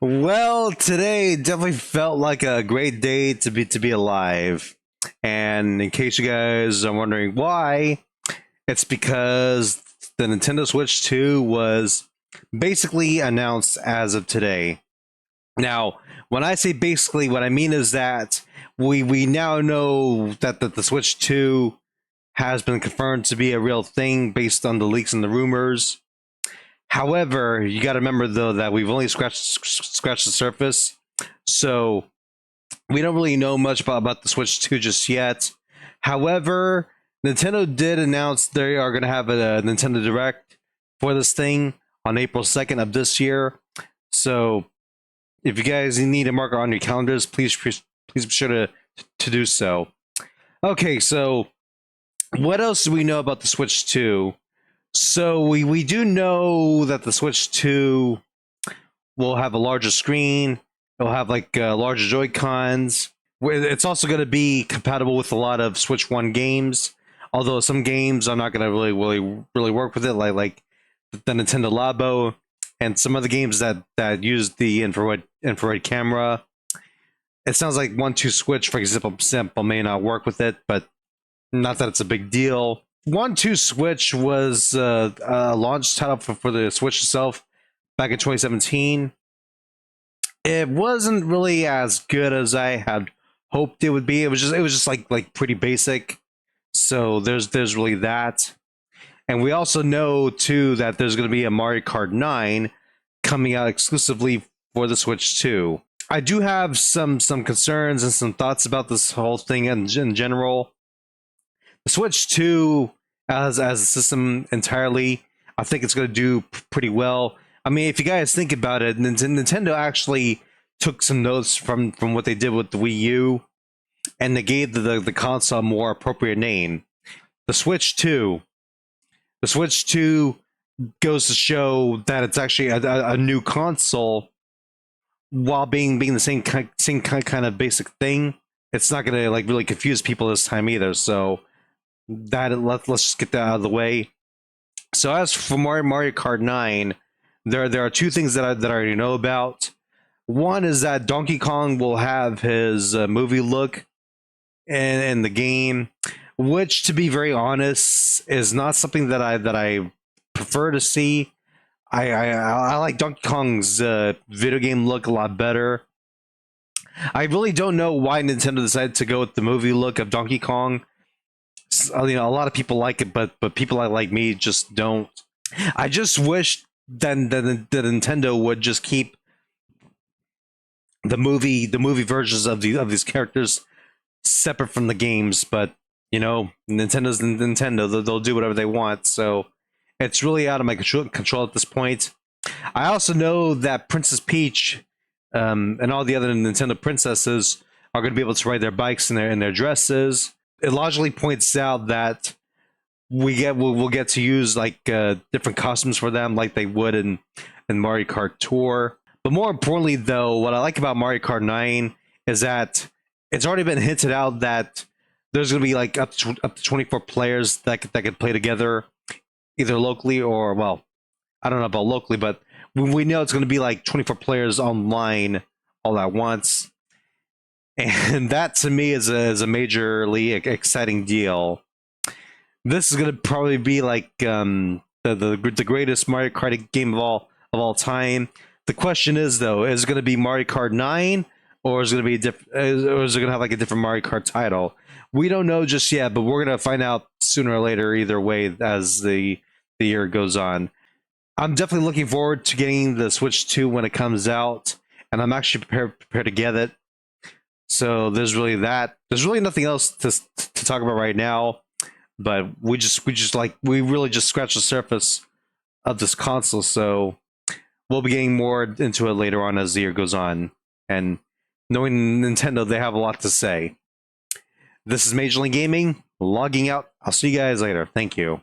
Well, today definitely felt like a great day to be alive. And in case you guys are wondering why, it's because the Nintendo Switch 2 was basically announced as of today. Now, when I say basically, what I mean is that we now know that the Switch 2 has been confirmed to be a real thing based on the leaks and the rumors. However, you got to remember though that we've only scratched the surface, so we don't really know much about the Switch 2 just yet. However, Nintendo did announce they are going to have a Nintendo Direct for this thing on April 2nd of this year. So, if you guys need a marker on your calendars, please be sure to do so. Okay, so what else do we know about the Switch 2? So we do know that the Switch 2 will have a larger screen. It'll have like larger Joy Cons. It's also going to be compatible with a lot of Switch 1 games. Although some games are not going to really work with it, like the Nintendo Labo and some other games that use the infrared camera. It sounds like 1-2 Switch, for example, may not work with it, but not that it's a big deal. 1-2 Switch was a launch title for the Switch itself back in 2017. It wasn't really as good as I had hoped it would be. It was just like pretty basic. So there's really that. And we also know too that there's going to be a Mario Kart 9 coming out exclusively for the Switch 2. I do have some concerns and some thoughts about this whole thing in general. The Switch 2 as a system entirely, I think it's going to do pretty well. I mean, if you guys think about it, Nintendo actually took some notes from what they did with the Wii U, and they gave the console a more appropriate name. The Switch 2. The Switch 2 goes to show that it's actually a new console, while being the same kind of basic thing. It's not going to like really confuse people this time either. So let's just get that out of the way. So as for Mario Kart 9, there are two things that I already know about. One is that Donkey Kong will have his movie look in the game, which, to be very honest, is not something that I prefer to see. I like Donkey Kong's video game look a lot better. I really don't know why Nintendo decided to go with the movie look of Donkey Kong. You know, a lot of people like it, but people like me just don't. I just wish then that Nintendo would just keep the movie versions of these characters separate from the games. But you know, Nintendo's Nintendo; they'll do whatever they want. So it's really out of my control at this point. I also know that Princess Peach and all the other Nintendo princesses are going to be able to ride their bikes in their dresses. It logically points out that we'll get to use like different costumes for them, like they would in Mario Kart Tour. But more importantly, though, what I like about Mario Kart 9 is that it's already been hinted out that there's going to be like up to 24 players that could play together, either locally or, well, I don't know about locally, but we know it's going to be like 24 players online all at once. And that to me is a majorly exciting deal. This is going to probably be like the greatest Mario Kart game of all time. The question is though, is it going to be Mario Kart 9, or is it going to be or is it going to have like a different Mario Kart title? We don't know just yet, but we're going to find out sooner or later either way as the year goes on. I'm definitely looking forward to getting the Switch 2 when it comes out, and I'm actually prepared to get it. So there's really that. There's really nothing else to talk about right now, but we really just scratched the surface of this console. So we'll be getting more into it later on as the year goes on. And knowing Nintendo, they have a lot to say. This is Major League Gaming, logging out. I'll see you guys later. Thank you.